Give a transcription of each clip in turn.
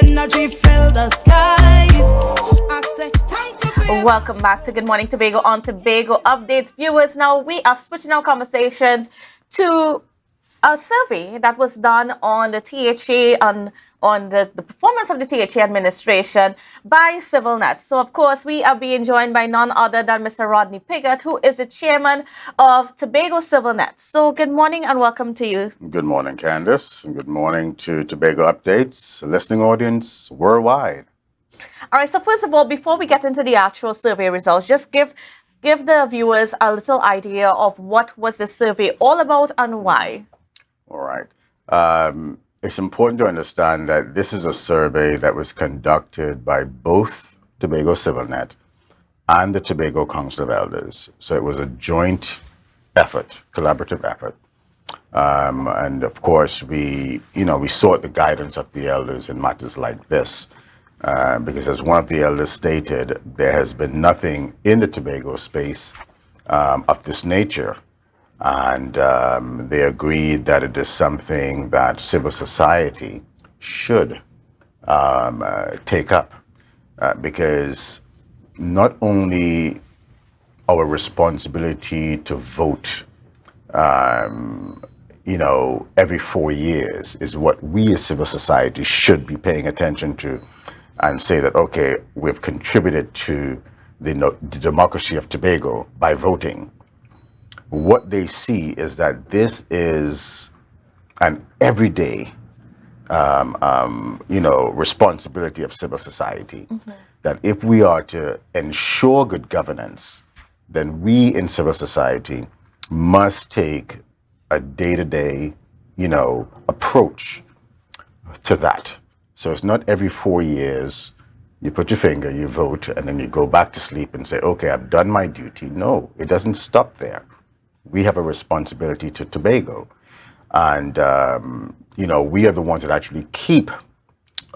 energy fill the skies. I say thanks for Welcome back to Good Morning Tobago on Tobago Updates. Viewers, now we are switching our conversations to a survey that was done on the T.H.A. on the performance of the T.H.A. administration by CivilNet. So, of course, we are being joined by none other than Mr. Rodney Piggott, who is the chairman of Tobago CivilNet. So, good morning and welcome to you. Good morning, Kandace, and good morning to Tobago Updates, listening audience worldwide. All right, so first of all, before we get into the actual survey results, just give the viewers a little idea of what was the survey all about and why. All right. It's important to understand that this is a survey that was conducted by both Tobago CivilNet and the Tobago Council of Elders. So it was a joint effort, collaborative effort. And of course, we sought the guidance of the elders in matters like this. Because as one of the elders stated, there has been nothing in the Tobago space of this nature. And they agreed that it is something that civil society should take up. Because not only our responsibility to vote, every 4 years is what we as civil society should be paying attention to, and say that, okay, we've contributed to the democracy of Tobago by voting. What they see is that this is an everyday, responsibility of civil society. Mm-hmm. That if we are to ensure good governance, then we in civil society must take a day-to-day, approach to that. So it's not every 4 years you put your finger, you vote, and then you go back to sleep and say, okay, I've done my duty. No, it doesn't stop there. We have a responsibility to Tobago. And, we are the ones that actually keep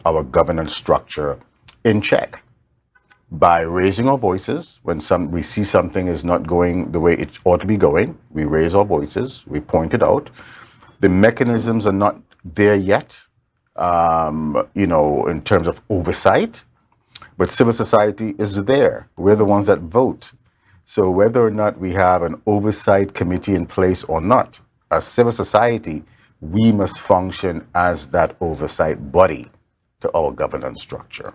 our governance structure in check by raising our voices. When we see something is not going the way it ought to be going, we raise our voices, we point it out. The mechanisms are not there yet. In terms of oversight, but civil society is there. We're the ones that vote. So whether or not we have an oversight committee in place or not, as civil society, we must function as that oversight body to our governance structure.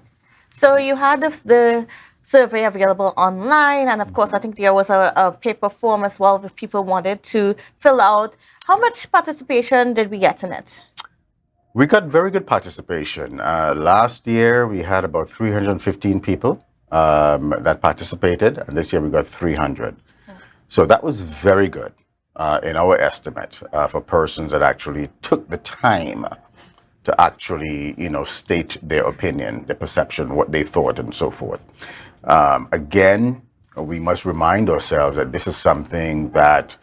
So you had the survey available online, and of course, I think there was a paper form as well that people wanted to fill out. How much participation did we get in it? We got very good participation. Last year, we had about 315 people that participated, and this year we got 300. So that was very good in our estimate for persons that actually took the time to actually, state their opinion, their perception, what they thought, and so forth. Again, we must remind ourselves that this is something that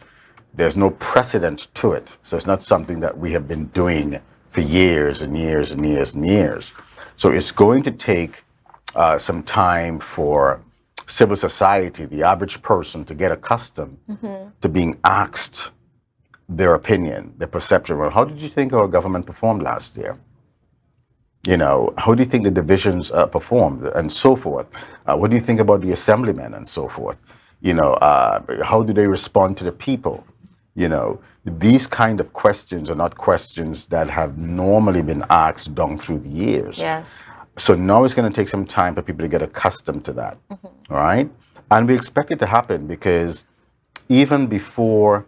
there's no precedent to it. So it's not something that we have been doing for years and years and years and years. So it's going to take some time for civil society, the average person, to get accustomed to being asked their opinion, their perception. Well, how did you think our government performed last year? How do you think the divisions performed, and so forth? What do you think about the assemblymen, and so forth? How do they respond to the people? These kind of questions are not questions that have normally been asked down through the years. Yes. So now it's going to take some time for people to get accustomed to that. Mm-hmm. All right? And we expect it to happen because even before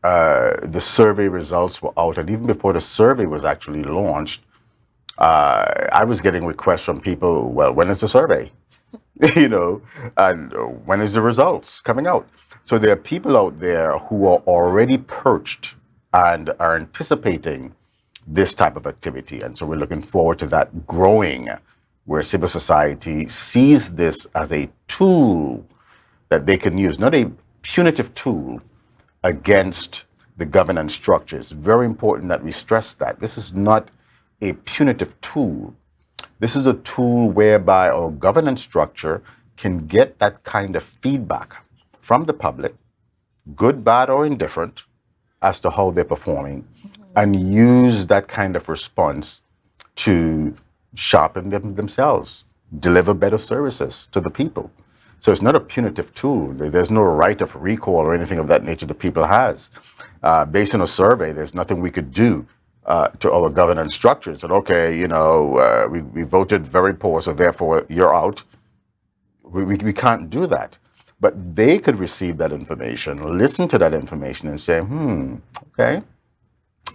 the survey results were out, and even before the survey was actually launched, I was getting requests from people, well, when is the survey? And when is the results coming out? So there are people out there who are already perched and are anticipating this type of activity. And so we're looking forward to that growing, where civil society sees this as a tool that they can use, not a punitive tool against the governance structure. It's very important that we stress that. This is not a punitive tool. This is a tool whereby our governance structure can get that kind of feedback from the public, good, bad, or indifferent, as to how they're performing, and use that kind of response to sharpen themselves, deliver better services to the people. So it's not a punitive tool. There's no right of recall or anything of that nature the people has. Based on a survey, there's nothing we could do to our governance structure. And said, okay, we voted very poor, so therefore you're out. We can't do that. But they could receive that information, listen to that information, and say, okay,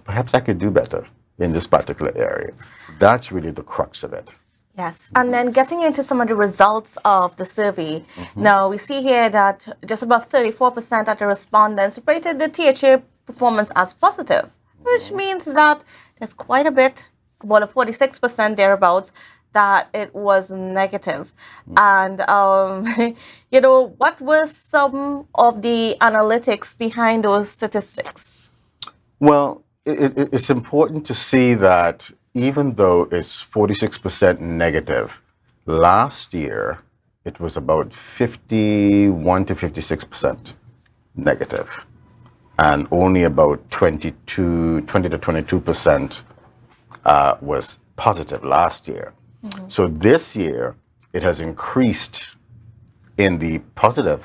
perhaps I could do better in this particular area. That's really the crux of it. Yes, and then getting into some of the results of the survey. Now, we see here that just about 34% of the respondents rated the T.H.A. performance as positive, which means that there's quite a bit, about a 46% thereabouts, that it was negative. And, what were some of the analytics behind those statistics? Well, it's important to see that even though it's 46% negative, last year it was about 51 to 56% negative, and only about 20 to 22% was positive last year. So this year it has increased in the positive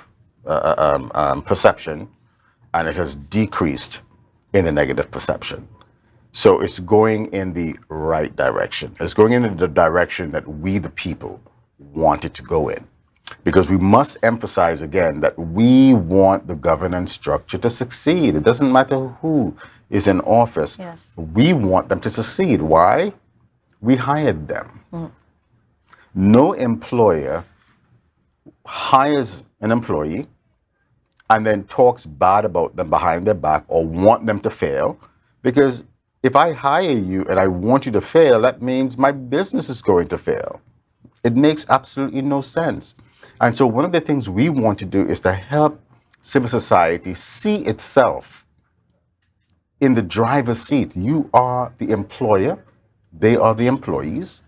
perception, and it has decreased in the negative perception. So it's going in the right direction. It's going in the direction that we, the people, want it to go in. Because we must emphasize again that we want the governance structure to succeed. It doesn't matter who is in office. Yes. We want them to succeed. Why? We hired them. No employer hires an employee and then talks bad about them behind their back or want them to fail. Because if I hire you and I want you to fail, that means my business is going to fail. It makes absolutely no sense. And so one of the things we want to do is to help civil society see itself in the driver's seat. You are the employer, they are the employees.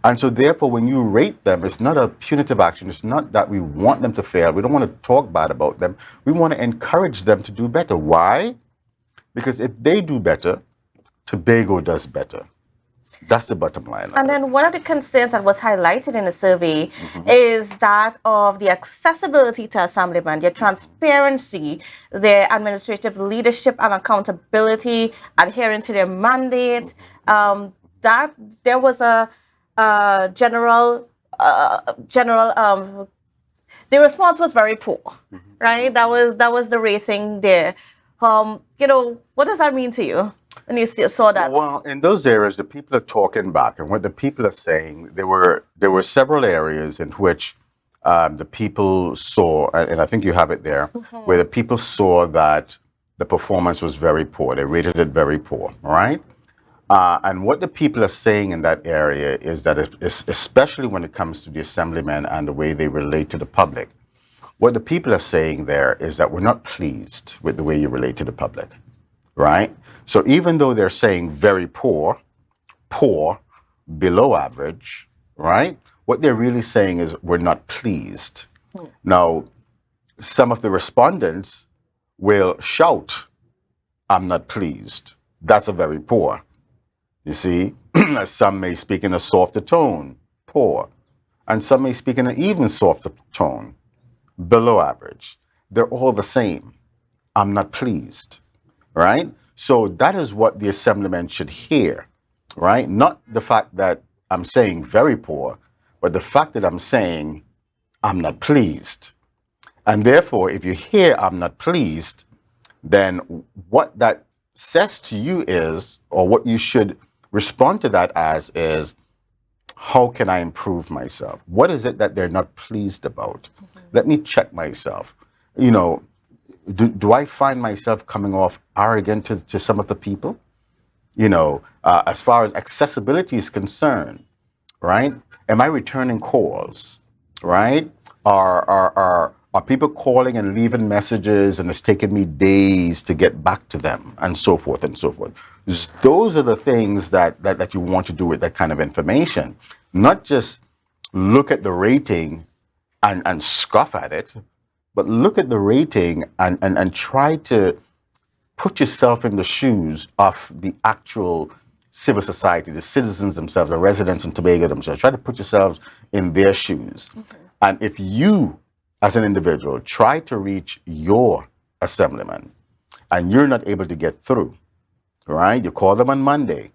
And so therefore, when you rate them, it's not a punitive action. It's not that we want them to fail. We don't want to talk bad about them. We want to encourage them to do better. Why? Because if they do better, Tobago does better. That's the bottom line. And then one of the concerns that was highlighted in the survey is that of the accessibility to assemblymen, their transparency, their administrative leadership and accountability, adhering to their mandate. That there was a general, the response was very poor, right? That was the rating there. What does that mean to you when you saw that? Well, in those areas, the people are talking back, and what the people are saying, there were several areas in which the people saw, and I think you have it there, where the people saw that the performance was very poor. They rated it very poor, all right? And what the people are saying in that area is that, especially when it comes to the assemblymen and the way they relate to the public, what the people are saying there is that we're not pleased with the way you relate to the public, right? So even though they're saying very poor, below average, right? What they're really saying is we're not pleased. Now, some of the respondents will shout, I'm not pleased. That's a very poor. You see, some may speak in a softer tone, poor, and some may speak in an even softer tone, below average. They're all the same. I'm not pleased, right? So that is what the assemblyman should hear, right? Not the fact that I'm saying very poor, but the fact that I'm saying I'm not pleased. And therefore, if you hear I'm not pleased, then what that says to you is, or what you should respond to that as is, how can I improve myself? What is it that they're not pleased about? Let me check myself. Do I find myself coming off arrogant to some of the people? As far as accessibility is concerned, right? Am I returning calls, right? Are people calling and leaving messages and it's taken me days to get back to them, and so forth and so forth? Those are the things that you want to do with that kind of information. Not just look at the rating and scoff at it, but look at the rating and try to put yourself in the shoes of the actual civil society, the citizens themselves, the residents in Tobago themselves. Try to put yourselves in their shoes. And if you, as an individual, try to reach your assemblyman and you're not able to get through, right? You call them on Monday,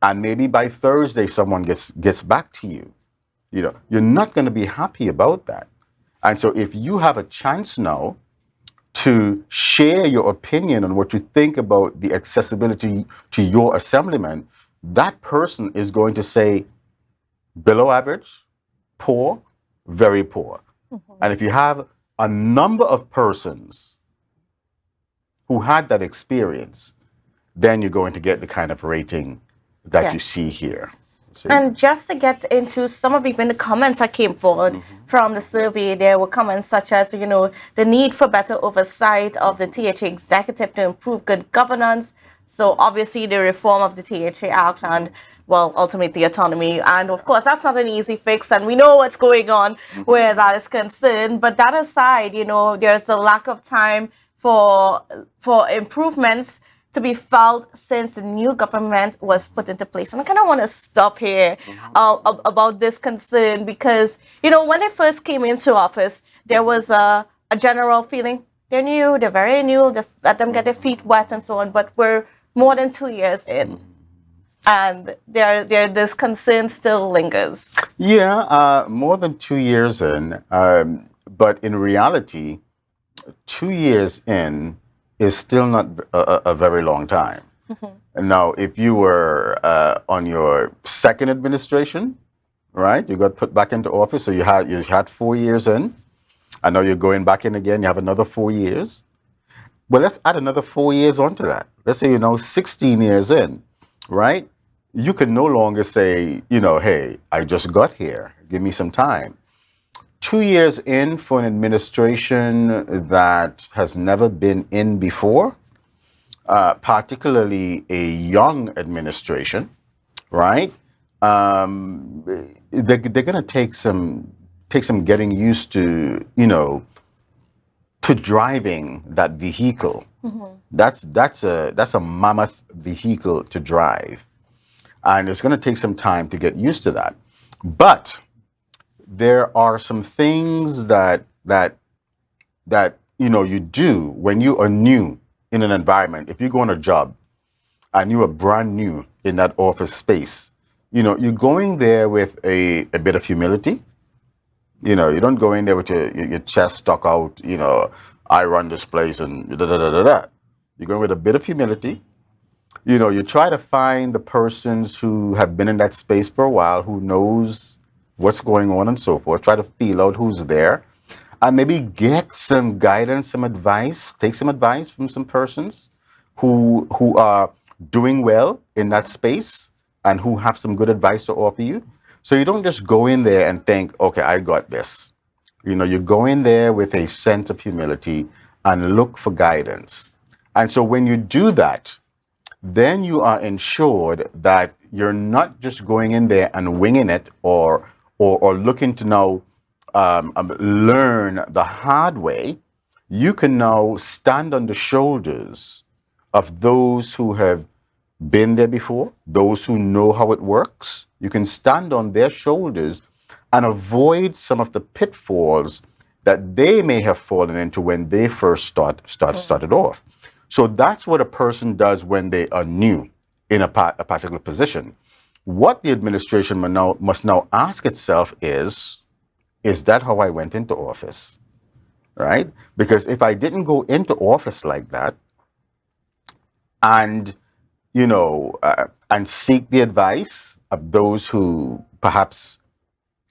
and maybe by Thursday someone gets back to you. You know, you're not going to be happy about that. And so if you have a chance now to share your opinion on what you think about the accessibility to your assemblyman, that person is going to say below average, poor, very poor. And if you have a number of persons who had that experience, then you're going to get the kind of rating that you see here. See? And just to get into some of even the comments that came forward from the survey, there were comments such as, you know, the need for better oversight of the T.H.A. executive to improve good governance. So obviously the reform of the T.H.A. Act and, well, ultimately autonomy. And of course, that's not an easy fix. And we know what's going on where that is concerned. But that aside, you know, there's a lack of time for improvements to be felt since the new government was put into place. And I kind of want to stop here about this concern because, you know, when they first came into office, there was a general feeling they're new, they're very new, just let them get their feet wet and so on. But we're more than 2 years in, and this concern still lingers. Yeah, more than 2 years in, but in reality, 2 years in is still not a very long time. Now, if you were on your second administration, right, you got put back into office, so you had 4 years in, and now you're going back in again, you have another 4 years. Well, let's add another 4 years onto that. Let's say you're now 16 years in, right? You can no longer say, you know, hey, I just got here, give me some time. 2 years in for an administration that has never been in before, particularly a young administration, right? They're going to take some getting used to, you know, to driving that vehicle. That's a mammoth vehicle to drive, and it's going to take some time to get used to that. But there are some things that you know you do when you are new in an environment. If you go on a job and you are brand new in that office space, you know, you're going there with a bit of humility. You know, you don't go in there with your chest stuck out, you know, I run this place and da da da da da. You're going with a bit of humility. You know, you try to find the persons who have been in that space for a while, who knows what's going on and so forth. Try to feel out who's there and maybe get some guidance, some advice, take some advice from some persons who are doing well in that space and who have some good advice to offer you. So you don't just go in there and think, okay, I got this. You know, you go in there with a sense of humility and look for guidance. And so when you do that, then you are ensured that you're not just going in there and winging it or looking to now learn the hard way. You can now stand on the shoulders of those who have been there before, those who know how it works. You can stand on their shoulders and avoid some of the pitfalls that they may have fallen into when they first started off. So that's what a person does when they are new in a particular position. What the administration must now ask itself is that how I went into office, right? Because if I didn't go into office like that and, you know, and seek the advice of those who perhaps,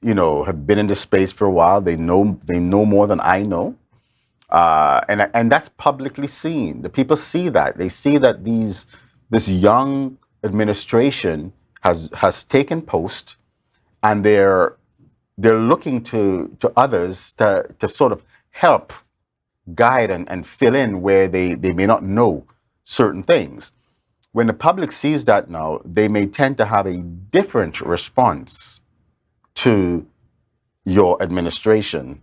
you know, have been in this space for a while, they know more than I know. And that's publicly seen. The people see that. They see that this young administration has taken post, and they're looking to others to sort of help guide and fill in where they may not know certain things. When the public sees that now, they may tend to have a different response to your administration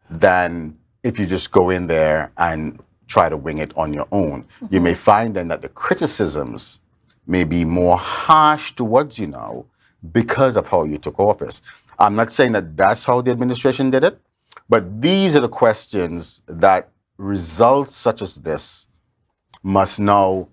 than if you just go in there and try to wing it on your own. You may find then that the criticisms may be more harsh towards you now because of how you took office. I'm not saying that that's how the administration did it, but these are the questions that results such as this must now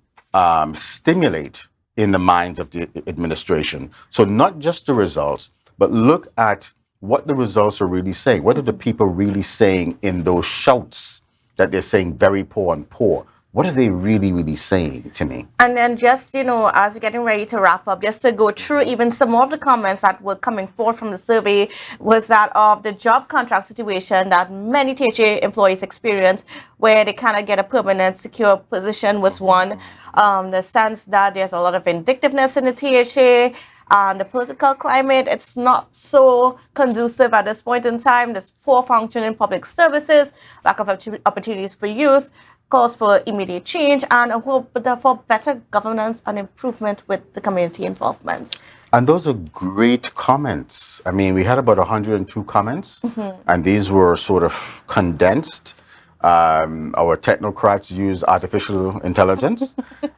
stimulate in the minds of the administration. So not just the results, but look at what the results are really saying. What are the people really saying in those shouts that they're saying very poor and poor? What are they really, really saying to me? And then just, as we're getting ready to wrap up, just to go through even some more of the comments that were coming forth from the survey was that of the job contract situation that many T.H.A. employees experience, where they cannot get a permanent, secure position was one. The sense that there's a lot of vindictiveness in the T.H.A. and the political climate, it's not so conducive at this point in time. There's poor function in public services, lack of opportunities for youth, calls for immediate change, and a hope for better governance and improvement with the community involvement. And those are great comments. I mean, we had about 102 comments, and these were sort of condensed. Our technocrats use artificial intelligence,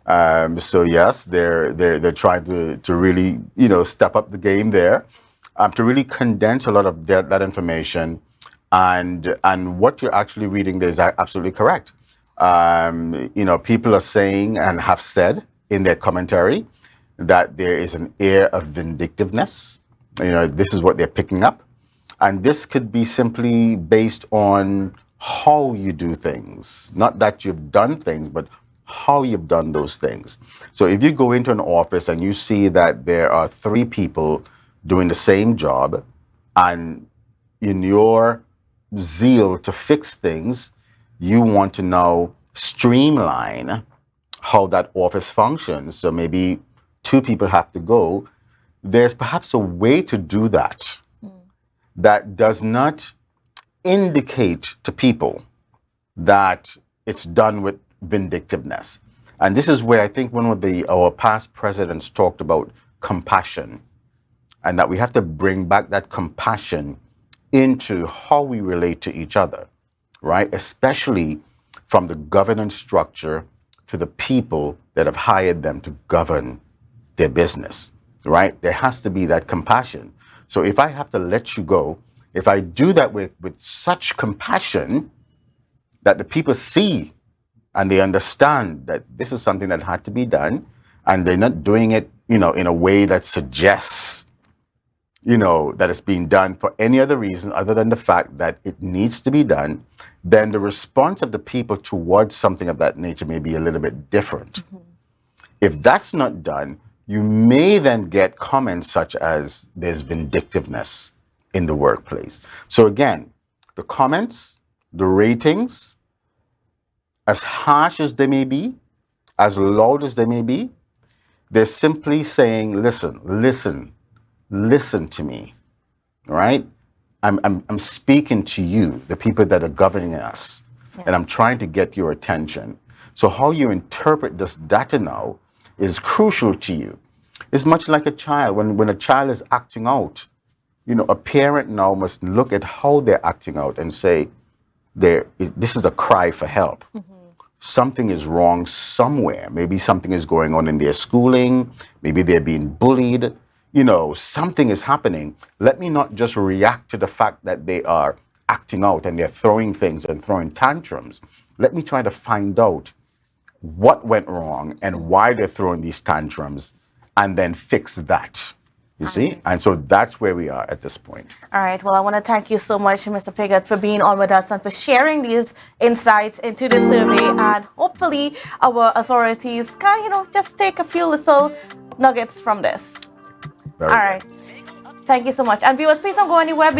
so yes, they're trying to really step up the game there, to really condense a lot of that information, and what you're actually reading there is absolutely correct. People are saying and have said in their commentary that there is an air of vindictiveness. This is what they're picking up. And this could be simply based on how you do things. Not that you've done things, but how you've done those things. So if you go into an office and you see that there are 3 people doing the same job, and in your zeal to fix things, you want to now streamline how that office functions. So maybe 2 people have to go. There's perhaps a way to do that that does not indicate to people that it's done with vindictiveness. And this is where I think one of our past presidents talked about compassion, and that we have to bring back that compassion into how we relate to each other, right? Especially from the governance structure to the people that have hired them to govern their business, right? There has to be that compassion. So if I have to let you go, if I do that with such compassion that the people see and they understand that this is something that had to be done, and they're not doing it, in a way that suggests that it's being done for any other reason other than the fact that it needs to be done, then the response of the people towards something of that nature may be a little bit different. If that's not done, you may then get comments such as there's vindictiveness in the workplace. So again, the comments, the ratings, as harsh as they may be, as loud as they may be, they're simply saying, listen to me, right? I'm speaking to you, the people that are governing us, and I'm trying to get your attention. So how you interpret this data now is crucial to you. It's much like a child. When a child is acting out, a parent now must look at how they're acting out and say, this is a cry for help. Something is wrong somewhere. Maybe something is going on in their schooling. Maybe they're being bullied. Something is happening. Let me not just react to the fact that they are acting out and they're throwing things and throwing tantrums. Let me try to find out what went wrong and why they're throwing these tantrums, and then fix that. You see? And so that's where we are at this point. All right. Well, I want to thank you so much, Mr. Piggott, for being on with us and for sharing these insights into the survey. And hopefully our authorities can, just take a few little nuggets from this. Very All good. right. Thank you so much. And viewers, please don't go anywhere.